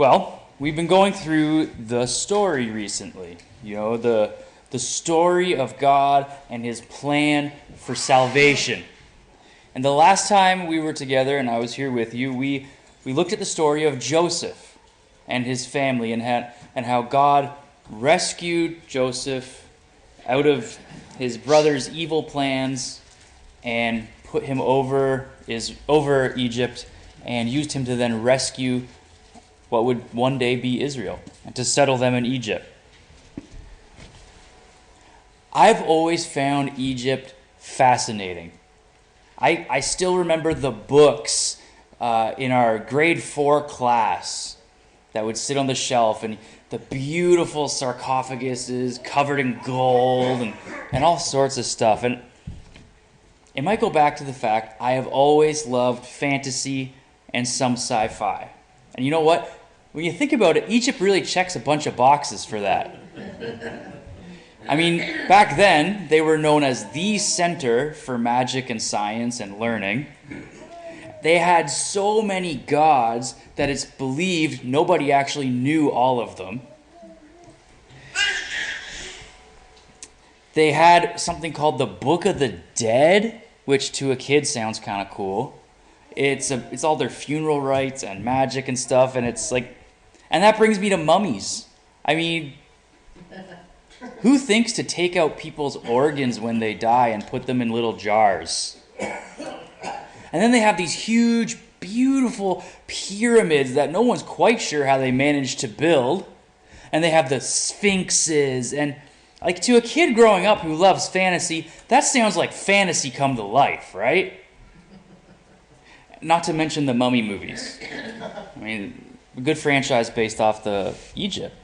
Well, we've been going through the story recently. The story of God and his plan for salvation. And the last time we were together and I was here with you, we looked at the story of Joseph and his family and how God rescued Joseph out of his brother's evil plans and put him over Egypt and used him to then rescue what would one day be Israel and to settle them in Egypt. I've always found Egypt fascinating. I still remember the books in our grade 4 class that would sit on the shelf, and the beautiful sarcophaguses covered in gold and all sorts of stuff. And it might go back to the fact I have always loved fantasy and some sci-fi. And you know what? When you think about it, Egypt really checks a bunch of boxes for that. I mean, back then, they were known as the center for magic and science and learning. They had so many gods that it's believed nobody actually knew all of them. They had something called the Book of the Dead, which to a kid sounds kind of cool. It's all their funeral rites and magic and stuff, and and that brings me to mummies. I mean, who thinks to take out people's organs when they die and put them in little jars? And then they have these huge, beautiful pyramids that no one's quite sure how they managed to build. And they have the sphinxes. And to a kid growing up who loves fantasy, that sounds like fantasy come to life, right? Not to mention the mummy movies. I mean, a good franchise based off the Egypt.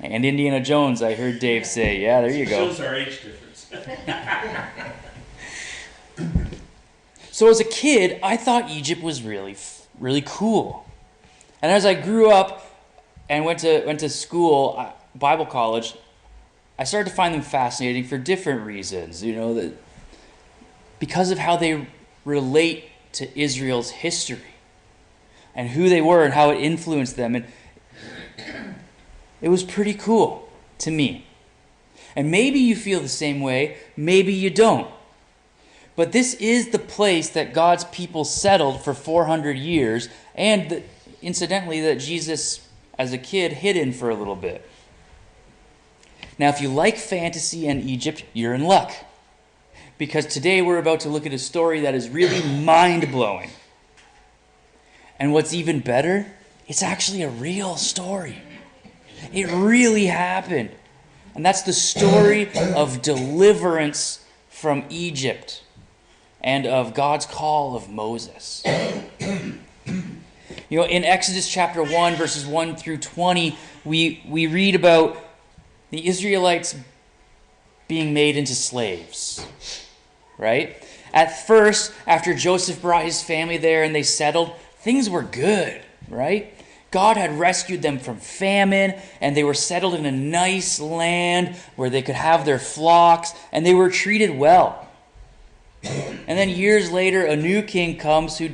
And Indiana Jones, I heard Dave say. Yeah, there you go. Shows our age difference. So as a kid, I thought Egypt was really, really cool. And as I grew up and went to school, Bible college, I started to find them fascinating for different reasons. Because of how they relate to Israel's history and who they were and how it influenced them. And it was pretty cool to me. And maybe you feel the same way, maybe you don't. But this is the place that God's people settled for 400 years, and incidentally, that Jesus, as a kid, hid in for a little bit. Now, if you like fantasy and Egypt, you're in luck. Because today we're about to look at a story that is really mind-blowing. And what's even better, it's actually a real story. It really happened. And that's the story of deliverance from Egypt and of God's call of Moses. In Exodus chapter 1, verses 1 through 20, we read about the Israelites being made into slaves, right? At first, after Joseph brought his family there and they settled, things were good, right? God had rescued them from famine, and they were settled in a nice land where they could have their flocks, and they were treated well. And then years later, a new king comes who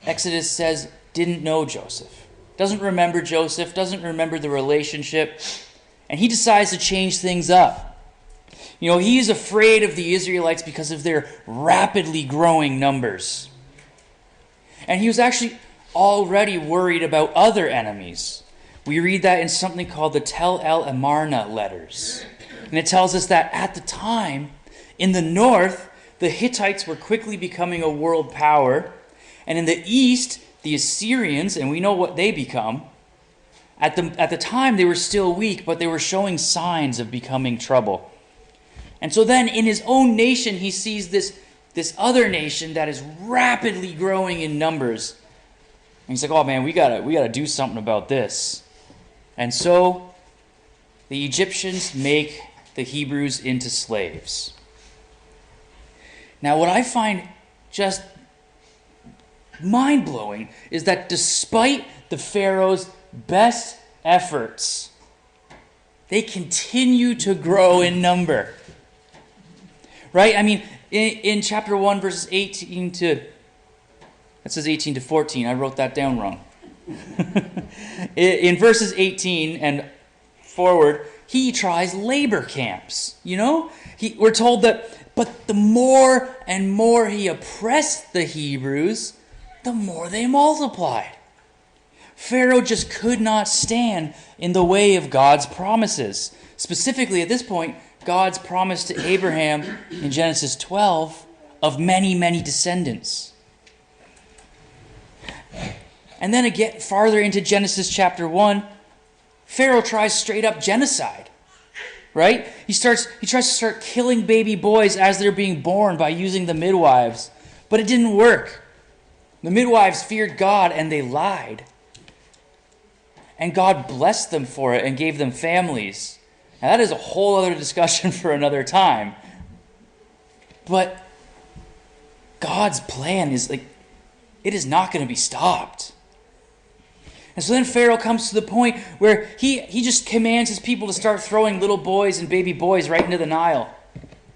Exodus says, didn't know Joseph. Doesn't remember Joseph, doesn't remember the relationship, and he decides to change things up. He's afraid of the Israelites because of their rapidly growing numbers. And he was actually already worried about other enemies. We read that in something called the Tel El Amarna letters. And it tells us that at the time, in the north, the Hittites were quickly becoming a world power. And in the east, the Assyrians, and we know what they become. At the time, they were still weak, but they were showing signs of becoming trouble. And so then in his own nation, he sees this other nation that is rapidly growing in numbers. And he's like, oh man, we gotta do something about this. And so the Egyptians make the Hebrews into slaves. Now, what I find just mind-blowing is that despite the Pharaoh's best efforts, they continue to grow in number. Right? I mean, in chapter 1, verses 18 to It says 18 to 14. I wrote that down wrong. In verses 18 and forward, he tries labor camps. We're told that, but the more and more he oppressed the Hebrews, the more they multiplied. Pharaoh just could not stand in the way of God's promises. Specifically, at this point, God's promise to Abraham in Genesis 12 of many, many descendants. And then again, farther into Genesis chapter 1, Pharaoh tries straight up genocide. Right? He tries to start killing baby boys as they're being born by using the midwives. But it didn't work. The midwives feared God and they lied. And God blessed them for it and gave them families. Now that is a whole other discussion for another time. But God's plan is it is not going to be stopped. And so then Pharaoh comes to the point where he just commands his people to start throwing little boys and baby boys right into the Nile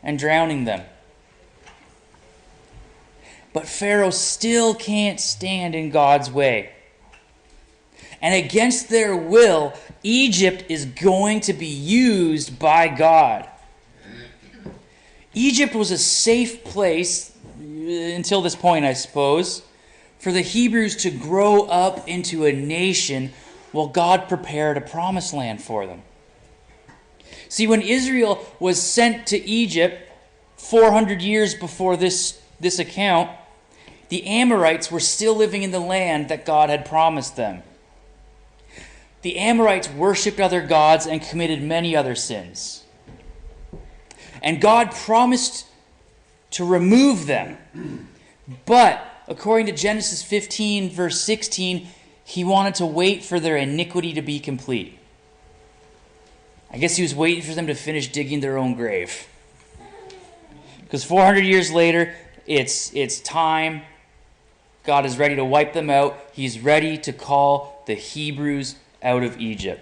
and drowning them. But Pharaoh still can't stand in God's way. And against their will, Egypt is going to be used by God. Egypt was a safe place, until this point, I suppose, for the Hebrews to grow up into a nation while God prepared a promised land for them. See, when Israel was sent to Egypt 400 years before this account, the Amorites were still living in the land that God had promised them. The Amorites worshipped other gods and committed many other sins. And God promised to remove them. But, according to Genesis 15, verse 16, he wanted to wait for their iniquity to be complete. I guess he was waiting for them to finish digging their own grave. Because 400 years later, it's time. God is ready to wipe them out. He's ready to call the Hebrews out of Egypt.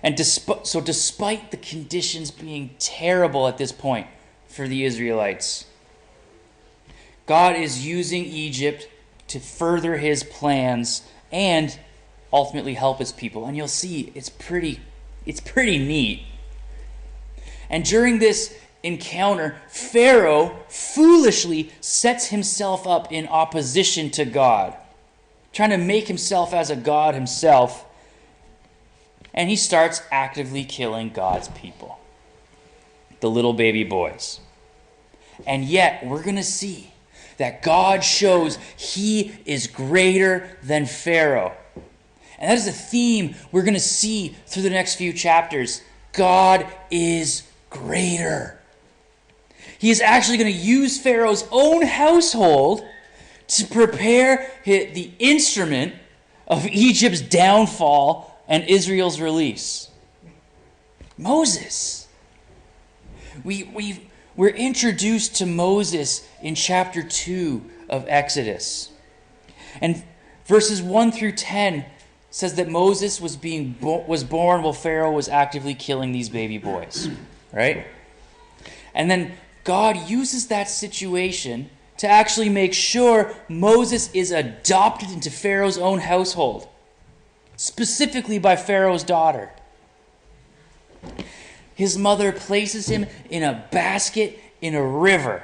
And despite the conditions being terrible at this point for the Israelites, God is using Egypt to further his plans and ultimately help his people. And you'll see it's pretty neat. And during this encounter, Pharaoh foolishly sets himself up in opposition to God, trying to make himself as a god himself, and he starts actively killing God's people, the little baby boys. And yet, we're going to see that God shows he is greater than Pharaoh. And that is a theme we're going to see through the next few chapters. God is greater. He is actually going to use Pharaoh's own household to prepare the instrument of Egypt's downfall and Israel's release. Moses. We're introduced to Moses in chapter 2 of Exodus. And verses 1 through 10 says that Moses was born while Pharaoh was actively killing these baby boys. Right? And then God uses that situation to actually make sure Moses is adopted into Pharaoh's own household, specifically by Pharaoh's daughter. His mother places him in a basket in a river.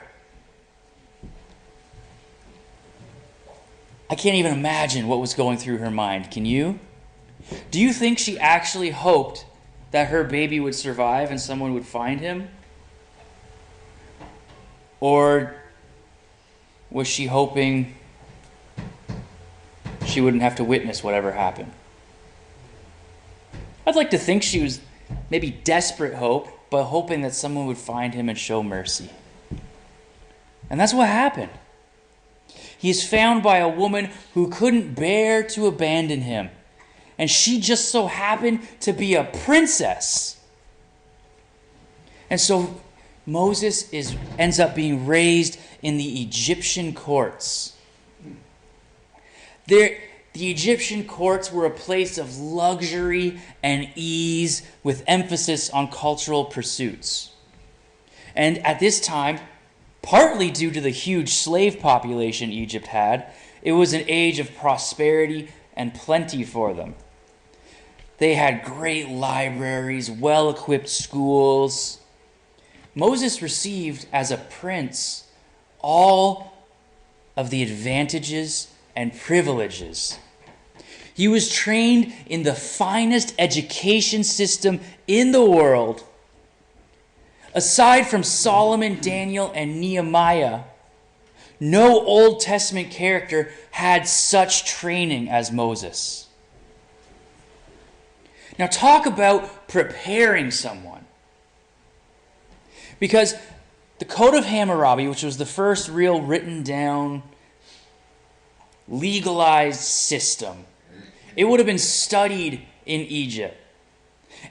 I can't even imagine what was going through her mind. Can you? Do you think she actually hoped that her baby would survive and someone would find him? Or was she hoping she wouldn't have to witness whatever happened? I'd like to think she was maybe desperate hope, but hoping that someone would find him and show mercy. And that's what happened. He is found by a woman who couldn't bear to abandon him. And she just so happened to be a princess. And so Moses ends up being raised in the Egyptian courts. The Egyptian courts were a place of luxury and ease with emphasis on cultural pursuits. And at this time, Partly due to the huge slave population Egypt had, it was an age of prosperity and plenty for them. They had great libraries, well-equipped schools. Moses received, as a prince, all of the advantages and privileges. He was trained in the finest education system in the world. Aside from Solomon, Daniel, and Nehemiah, no Old Testament character had such training as Moses. Now talk about preparing someone. Because the Code of Hammurabi, which was the first real written down, legalized system, it would have been studied in Egypt.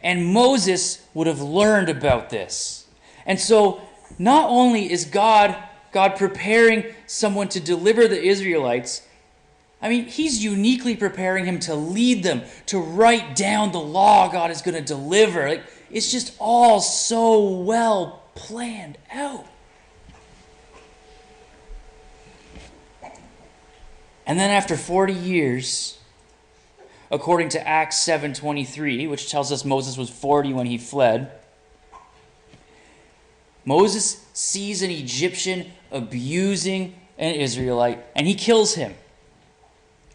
And Moses would have learned about this. And so not only is God preparing someone to deliver the Israelites, he's uniquely preparing him to lead them, to write down the law God is going to deliver. It's just all so well planned out. And then after 40 years, according to Acts 7:23, which tells us Moses was 40 when he fled, Moses sees an Egyptian abusing an Israelite, and he kills him.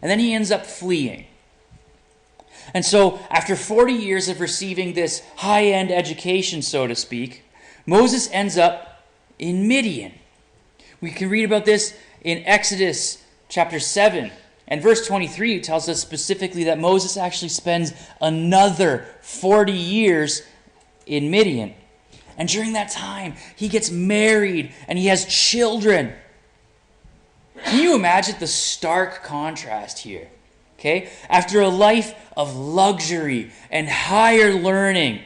And then he ends up fleeing. And so, after 40 years of receiving this high-end education, so to speak, Moses ends up in Midian. We can read about this in Exodus chapter 7. And verse 23 tells us specifically that Moses actually spends another 40 years in Midian. And during that time, he gets married and he has children. Can you imagine the stark contrast here? Okay? After a life of luxury and higher learning,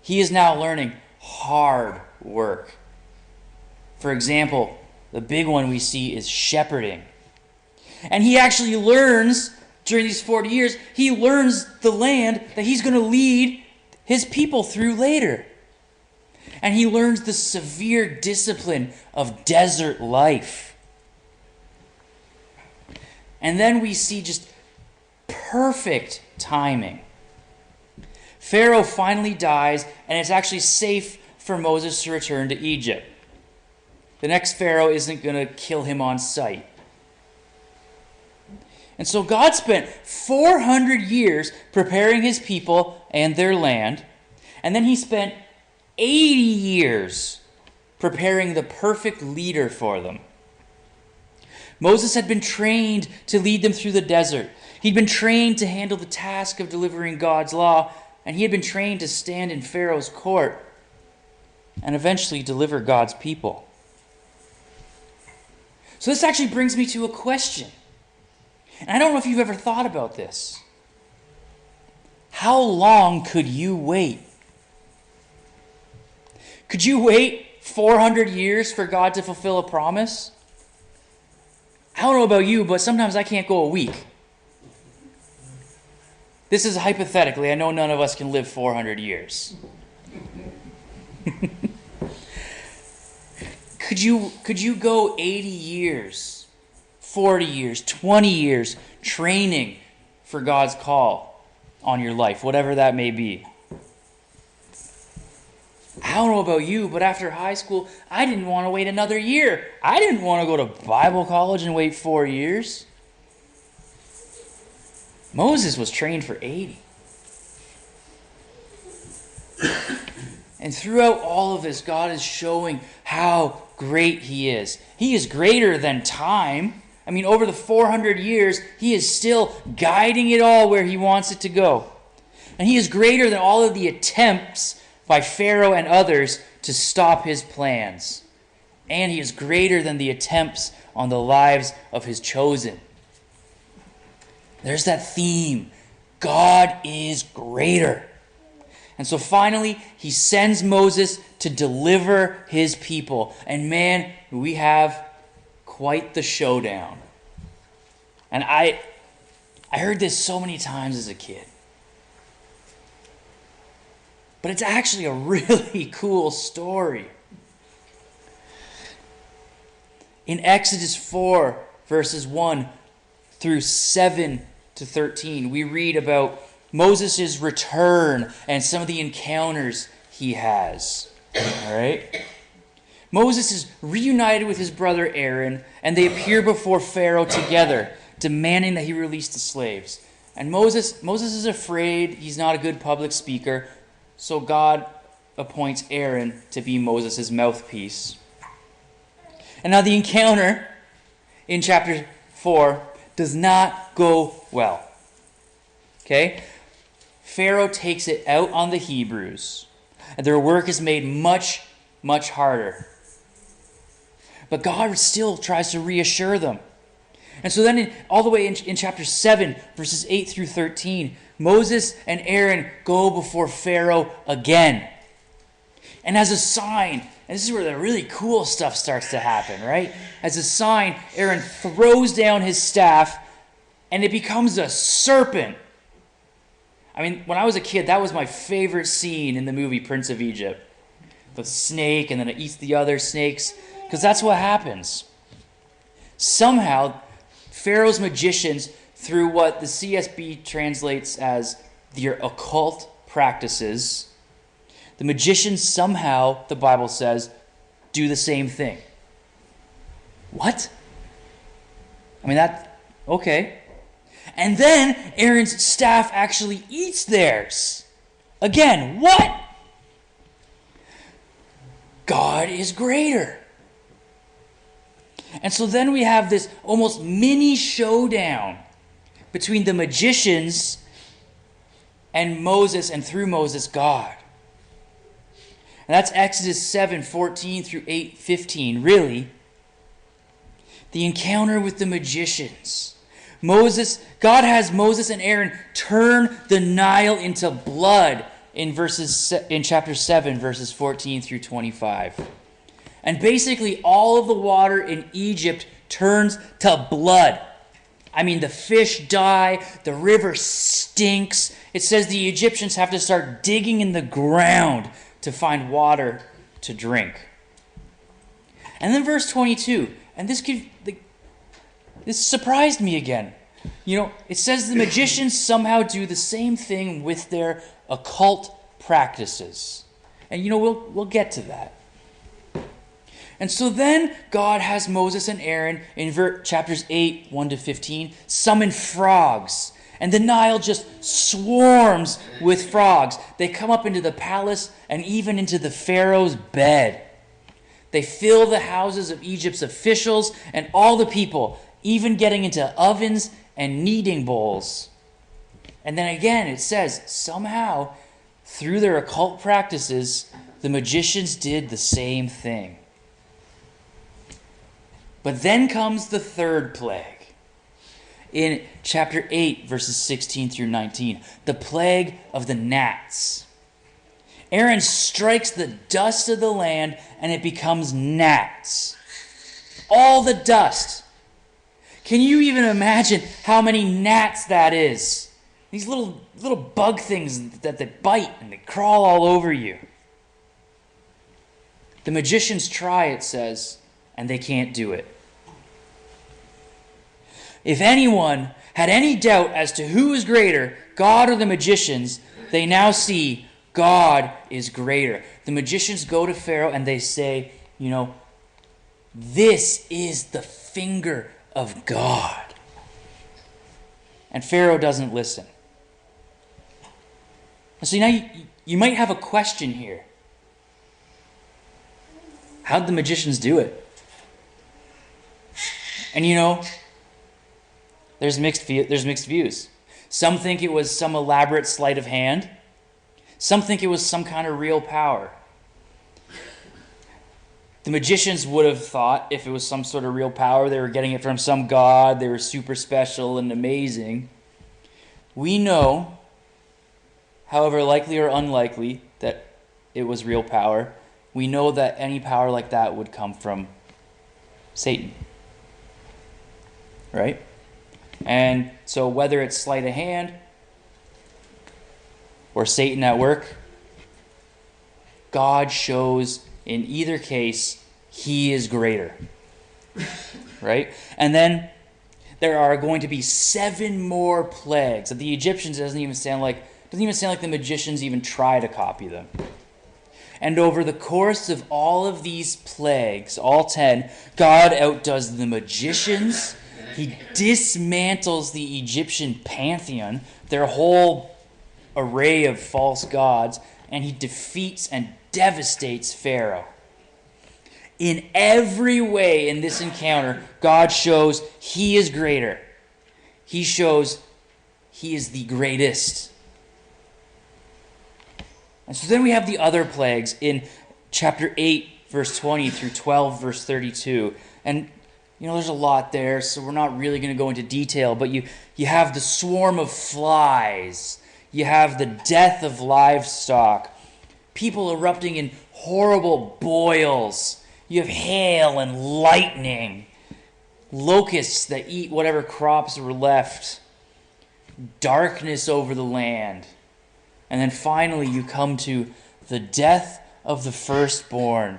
he is now learning hard work. For example, the big one we see is shepherding. And he actually learns, during these 40 years, he learns the land that he's going to lead his people through later. And he learns the severe discipline of desert life. And then we see just perfect timing. Pharaoh finally dies, and it's actually safe for Moses to return to Egypt. The next Pharaoh isn't going to kill him on sight. And so God spent 400 years preparing his people and their land, and then he spent 80 years preparing the perfect leader for them. Moses had been trained to lead them through the desert. He'd been trained to handle the task of delivering God's law, and he had been trained to stand in Pharaoh's court and eventually deliver God's people. So this actually brings me to a question. And I don't know if you've ever thought about this. How long could you wait? Could you wait 400 years for God to fulfill a promise? I don't know about you, but sometimes I can't go a week. This is hypothetically. I know none of us can live 400 years. Could you go 80 years, 40 years, 20 years training for God's call on your life, whatever that may be? I don't know about you, but after high school, I didn't want to wait another year. I didn't want to go to Bible college and wait 4 years. Moses was trained for 80. And throughout all of this, God is showing how great he is. He is greater than time. Over the 400 years, he is still guiding it all where he wants it to go. And he is greater than all of the attempts by Pharaoh and others to stop his plans. And he is greater than the attempts on the lives of his chosen. There's that theme. God is greater. And so finally, he sends Moses to deliver his people. And man, we have quite the showdown. And I heard this so many times as a kid. But it's actually a really cool story. In Exodus 4, verses 1 through 7 to 13, we read about Moses' return and some of the encounters he has. All right? Moses is reunited with his brother Aaron, and they appear before Pharaoh together, demanding that he release the slaves. And Moses is afraid he's not a good public speaker, so God appoints Aaron to be Moses' mouthpiece. And now the encounter in chapter 4 does not go well. Okay? Pharaoh takes it out on the Hebrews, and their work is made much, much harder. But God still tries to reassure them. And so then all the way in chapter 7, verses 8 through 13, Moses and Aaron go before Pharaoh again. And as a sign, and this is where the really cool stuff starts to happen, right? As a sign, Aaron throws down his staff, and it becomes a serpent. I mean, when I was a kid, that was my favorite scene in the movie Prince of Egypt. The snake, and then it eats the other snakes. Because that's what happens. Somehow, Pharaoh's magicians, through what the CSB translates as their occult practices, the magicians somehow, the Bible says, do the same thing. What? I mean, okay. And then Aaron's staff actually eats theirs. Again, what? God is greater. And so then we have this almost mini showdown between the magicians and Moses, and through Moses, God. And that's Exodus 7:14 through 8:15, really. The encounter with the magicians. God has Moses and Aaron turn the Nile into blood in chapter 7, verses 14 through 25. And basically all of the water in Egypt turns to blood. I mean, the fish die, the river stinks. It says the Egyptians have to start digging in the ground to find water to drink. And then verse 22, and this surprised me again. It says the magicians somehow do the same thing with their occult practices. And we'll get to that. And so then God has Moses and Aaron in chapters 8, 1 to 15, summon frogs. And the Nile just swarms with frogs. They come up into the palace and even into the Pharaoh's bed. They fill the houses of Egypt's officials and all the people, even getting into ovens and kneading bowls. And then again it says, somehow, through their occult practices, the magicians did the same thing. But then comes the third plague. In chapter 8, verses 16 through 19, the plague of the gnats. Aaron strikes the dust of the land and it becomes gnats. All the dust. Can you even imagine how many gnats that is? These little bug things that they bite and they crawl all over you. The magicians try, it says, and they can't do it. If anyone had any doubt as to who is greater, God or the magicians, they now see God is greater. The magicians go to Pharaoh and they say, this is the finger of God. And Pharaoh doesn't listen. And so now you might have a question here. How'd the magicians do it? And there's mixed views. Some think it was some elaborate sleight of hand. Some think it was some kind of real power. The magicians would have thought if it was some sort of real power, they were getting it from some god, they were super special and amazing. We know, however likely or unlikely, that it was real power. We know that any power like that would come from Satan. Right? And so whether it's sleight of hand or Satan at work, God shows in either case he is greater. right? And then there are going to be 7 more plagues. That the Egyptians doesn't even sound like the magicians even try to copy them. And over the course of all of these plagues, all 10, God outdoes the magicians. He dismantles the Egyptian pantheon, their whole array of false gods, and he defeats and devastates Pharaoh. In every way in this encounter, God shows he is greater. He shows he is the greatest. And so then we have the other plagues in chapter 8, verse 20 through 12, verse 32. And, there's a lot there, so we're not really going to go into detail. But you have the swarm of flies. You have the death of livestock. People erupting in horrible boils. You have hail and lightning. Locusts that eat whatever crops were left. Darkness over the land. And then finally you come to the death of the firstborn.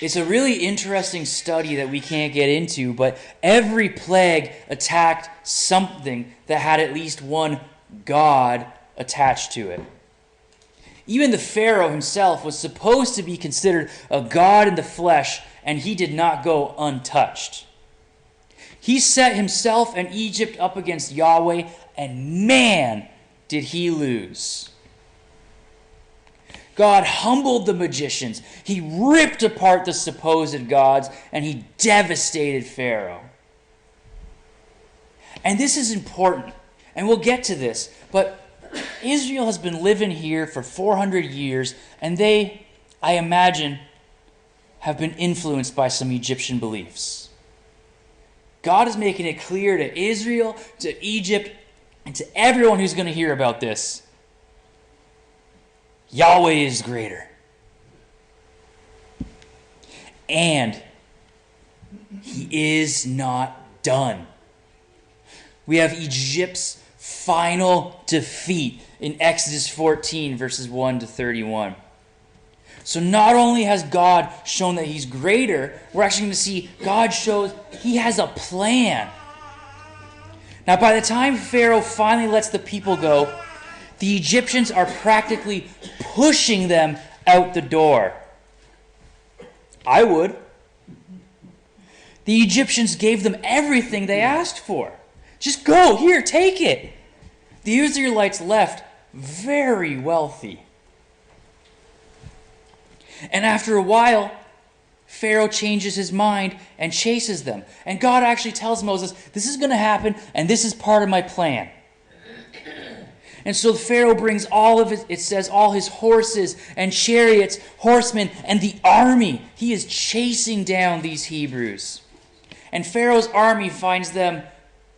It's a really interesting study that we can't get into, but every plague attacked something that had at least one god attached to it. Even the Pharaoh himself was supposed to be considered a god in the flesh, and he did not go untouched. He set himself and Egypt up against Yahweh, and man, did he lose. God humbled the magicians. He ripped apart the supposed gods, and he devastated Pharaoh. And this is important, and we'll get to this, but Israel has been living here for 400 years, and they, I imagine, have been influenced by some Egyptian beliefs. God is making it clear to Israel, to Egypt, and to everyone who's going to hear about this. Yahweh is greater. And he is not done. We have Egypt's final defeat in Exodus 14, verses 1 to 31. So not only has God shown that he's greater, we're actually going to see God shows he has a plan. Now, by the time Pharaoh finally lets the people go, the Egyptians are practically pushing them out the door. I would. The Egyptians gave them everything they asked for. Just go, here, take it. The Israelites left very wealthy. And after a while, Pharaoh changes his mind and chases them. And God actually tells Moses, this is going to happen, and this is part of my plan. And so Pharaoh brings all of it says all his horses and chariots, horsemen, and the army. He is chasing down these Hebrews. And Pharaoh's army finds them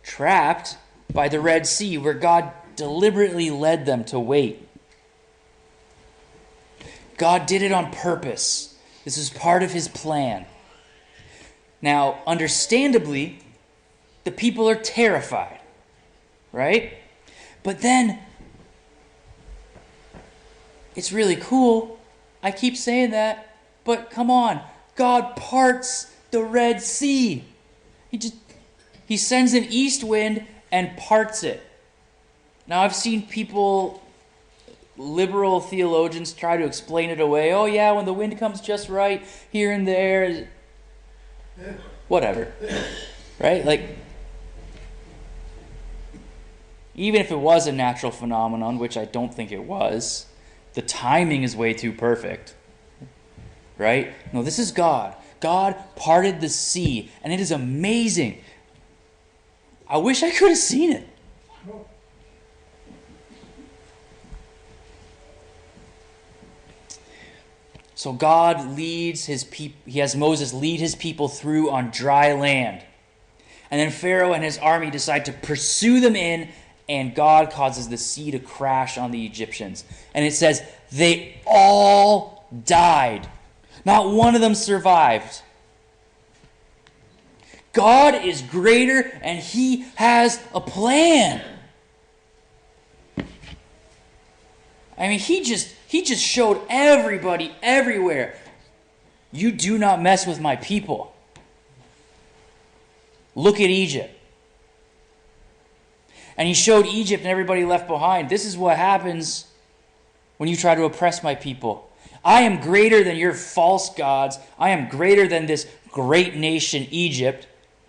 trapped by the Red Sea, where God deliberately led them to wait. God did it on purpose. This is part of his plan. Now, understandably, the people are terrified, right? But then, it's really cool. I keep saying that, but come on. God parts the Red Sea. He sends an east wind and parts it. Now, I've seen people, liberal theologians, try to explain it away. Oh yeah, when the wind comes just right, here and there. Whatever. Right? Like, even if it was a natural phenomenon, which I don't think it was, the timing is way too perfect. Right? No, this is God. God parted the sea, and it is amazing. I wish I could have seen it. So God leads his people. He has Moses lead his people through on dry land. And then Pharaoh and his army decide to pursue them in, and God causes the sea to crash on the Egyptians. And it says they all died. Not one of them survived. God is greater, and he has a plan. I mean, he just showed everybody everywhere You do not mess with my people. Look at Egypt. And he showed Egypt and everybody left behind. This is what happens when you try to oppress my people. I am greater than your false gods. I am greater than this great nation, Egypt.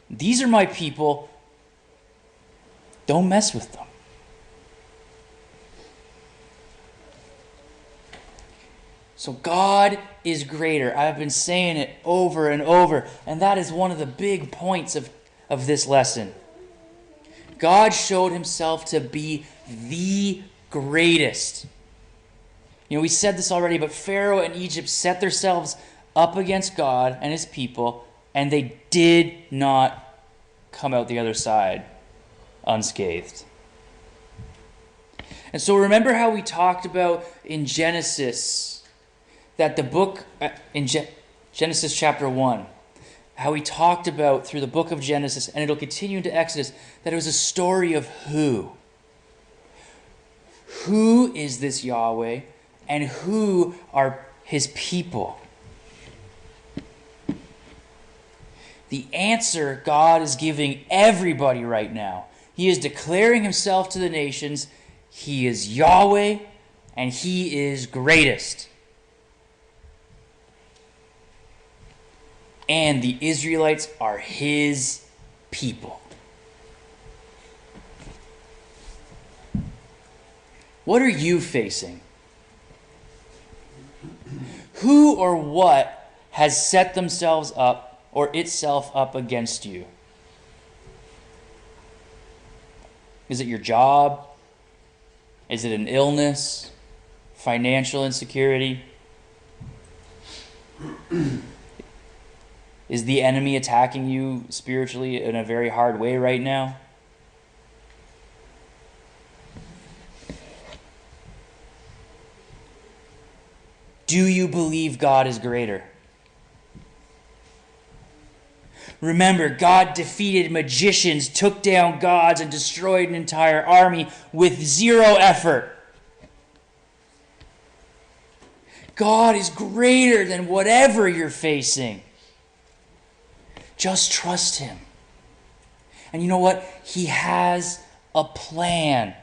These are my people. Don't mess with them. So God is greater. I've been saying it over and over, and that is one of the big points of this lesson. God showed himself to be the greatest. We said this already, but Pharaoh and Egypt set themselves up against God and his people, and they did not come out the other side unscathed. And so remember how we talked about in Genesis, that the book, in Genesis chapter 1, how we talked about through the book of Genesis, and it'll continue into Exodus, that it was a story of who. Who is this Yahweh, and who are his people? The answer God is giving everybody right now. He is declaring himself to the nations. He is Yahweh, and he is greatest. And the Israelites are his people. What are you facing? Who or what has set themselves up or itself up against you? Is it your job? Is it an illness? Financial insecurity? Is the enemy attacking you spiritually in a very hard way right now? Do you believe God is greater? Remember, God defeated magicians, took down gods, and destroyed an entire army with zero effort. God is greater than whatever you're facing. Just trust him. And you know what? He has a plan.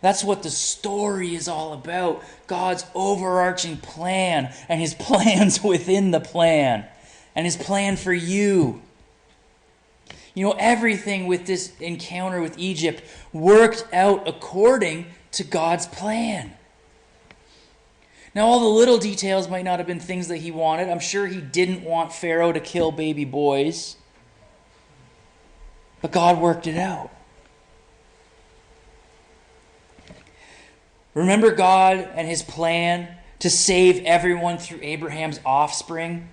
That's what the story is all about. God's overarching plan and his plans within the plan. And his plan for you. Everything with this encounter with Egypt worked out according to God's plan. Now, all the little details might not have been things that he wanted. I'm sure he didn't want Pharaoh to kill baby boys. But God worked it out. Remember God and his plan to save everyone through Abraham's offspring?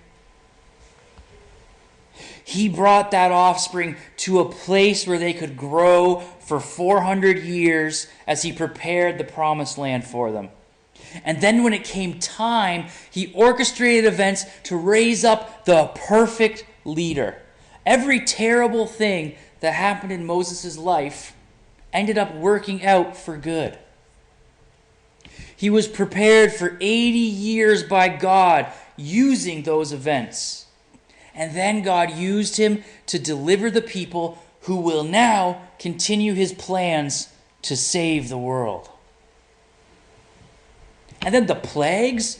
He brought that offspring to a place where they could grow for 400 years as he prepared the promised land for them. And then when it came time, he orchestrated events to raise up the perfect leader. Every terrible thing that happened in Moses' life ended up working out for good. He was prepared for 80 years by God using those events. And then God used him to deliver the people who will now continue his plans to save the world. And then the plagues,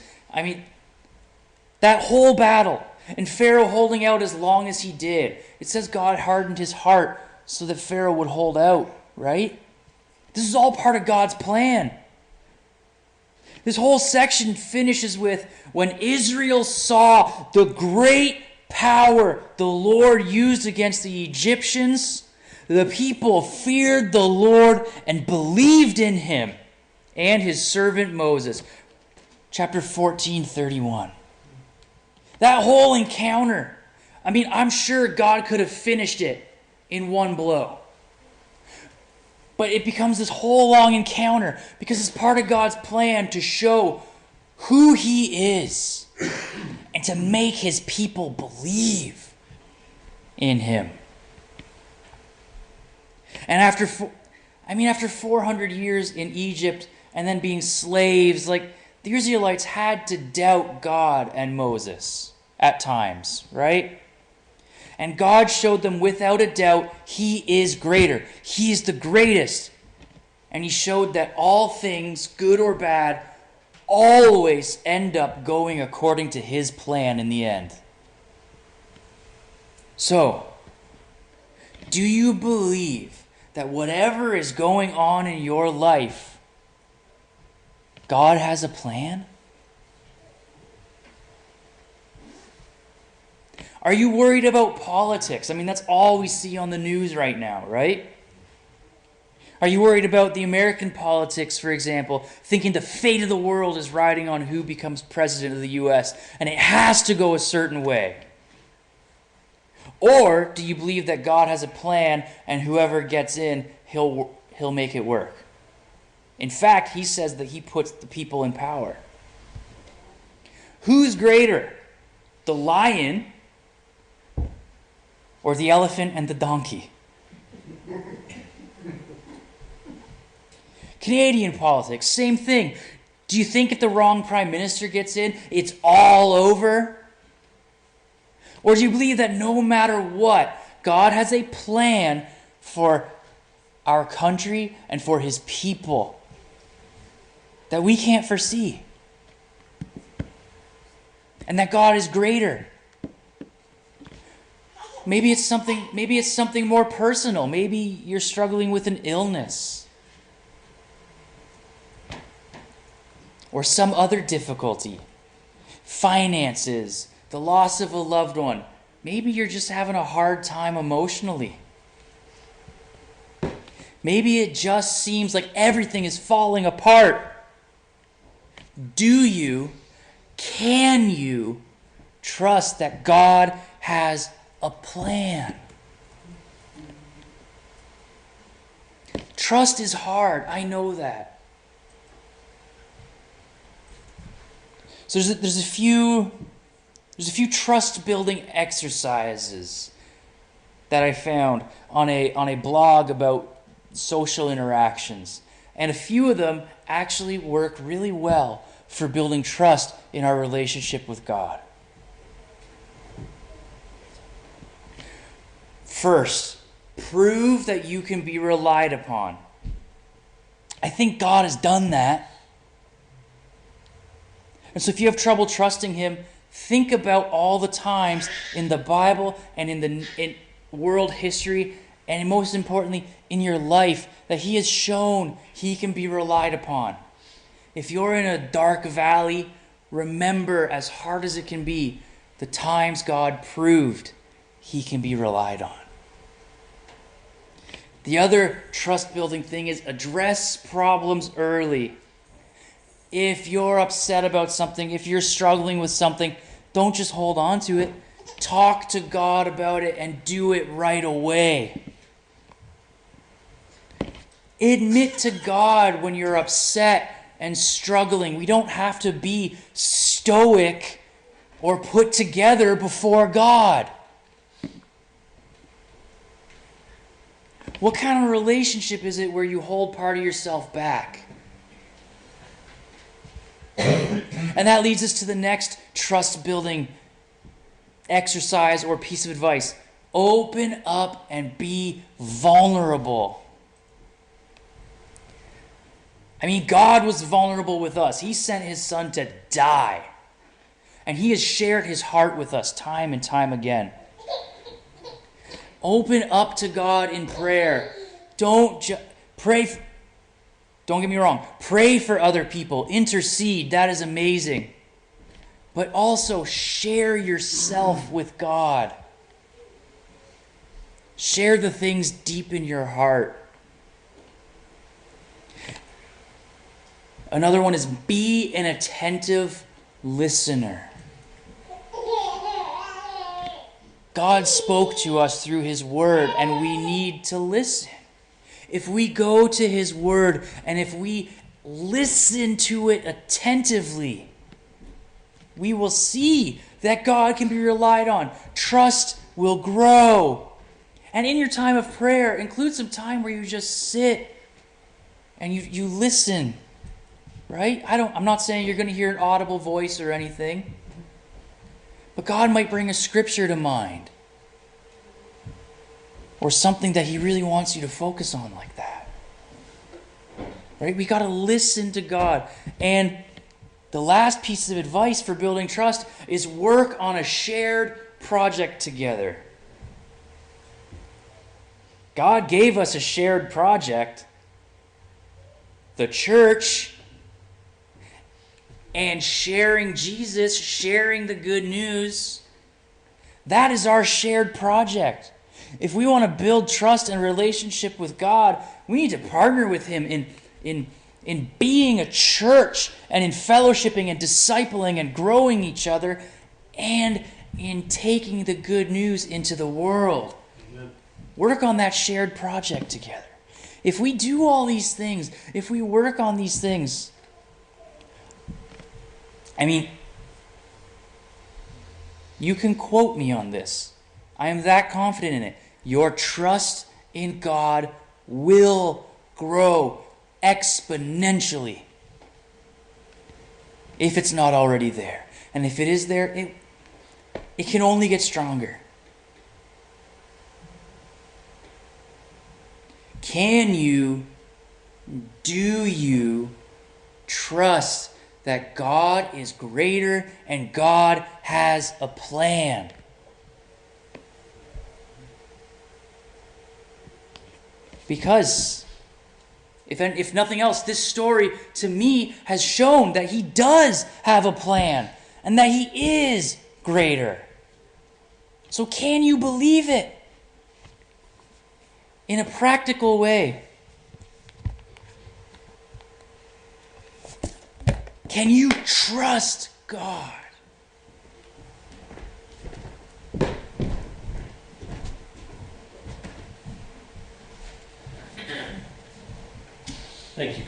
that whole battle, and Pharaoh holding out as long as he did. It says God hardened his heart so that Pharaoh would hold out, right? This is all part of God's plan. This whole section finishes with, when Israel saw the great power the Lord used against the Egyptians, the people feared the Lord and believed in him and his servant Moses. Chapter 14:31. That whole encounter, I'm sure God could have finished it in one blow. But it becomes this whole long encounter because it's part of God's plan to show who he is and to make his people believe in him. And after 400 years in Egypt and then being slaves, the Israelites had to doubt God and Moses. at times, right? And God showed them without a doubt he is greater. He is the greatest. And he showed that all things, good or bad, always end up going according to his plan in the end. So, do you believe that whatever is going on in your life, God has a plan? Are you worried about politics? I mean, that's all we see on the news right now, right? Are you worried about the American politics, for example, thinking the fate of the world is riding on who becomes president of the U.S. and it has to go a certain way? Or do you believe that God has a plan and whoever gets in, he'll make it work? In fact, he says that he puts the people in power. Who's greater, the lion or the elephant and the donkey? Canadian politics, same thing. Do you think if the wrong prime minister gets in, it's all over? Or do you believe that no matter what, God has a plan for our country and for his people that we can't foresee? And that God is greater. Maybe it's something more personal. Maybe you're struggling with an illness or some other difficulty. Finances, the loss of a loved one. Maybe you're just having a hard time emotionally. Maybe it just seems like everything is falling apart. Can you trust that God has a plan? Trust is hard, I know that. So there's a few trust-building exercises that I found on a blog about social interactions. And a few of them actually work really well for building trust in our relationship with God. First, prove that you can be relied upon. I think God has done that. And so if you have trouble trusting him, think about all the times in the Bible and in world history, and most importantly, in your life, that he has shown he can be relied upon. If you're in a dark valley, remember, as hard as it can be, the times God proved he can be relied on. The other trust-building thing is address problems early. If you're upset about something, if you're struggling with something, don't just hold on to it. Talk to God about it and do it right away. Admit to God when you're upset and struggling. We don't have to be stoic or put together before God. What kind of relationship is it where you hold part of yourself back? And that leads us to the next trust-building exercise or piece of advice. Open up and be vulnerable. I mean, God was vulnerable with us. He sent his son to die. And he has shared his heart with us time and time again. Open up to God in prayer. Don't get me wrong. Pray for other people. Intercede. That is amazing. But also share yourself with God. Share the things deep in your heart. Another one is be an attentive listener. God spoke to us through his word, and we need to listen. If we go to his word and if we listen to it attentively, we will see that God can be relied on. Trust will grow. And in your time of prayer, include some time where you just sit and you listen. Right? I'm not saying you're going to hear an audible voice or anything. But God might bring a scripture to mind. Or something that he really wants you to focus on like that. Right? We got to listen to God. And the last piece of advice for building trust is work on a shared project together. God gave us a shared project, the church, and sharing Jesus, sharing the good news. That is our shared project. If we want to build trust and relationship with God, we need to partner with him in being a church and in fellowshipping and discipling and growing each other and in taking the good news into the world. Amen. Work on that shared project together. If we do all these things, if we work on these things, I mean, you can quote me on this. I am that confident in it. Your trust in God will grow exponentially if it's not already there. And if it is there, it can only get stronger. Do you trust that God is greater and God has a plan? Because if nothing else, this story to me has shown that he does have a plan and that he is greater. So can you believe it? In a practical way. Can you trust God? Thank you.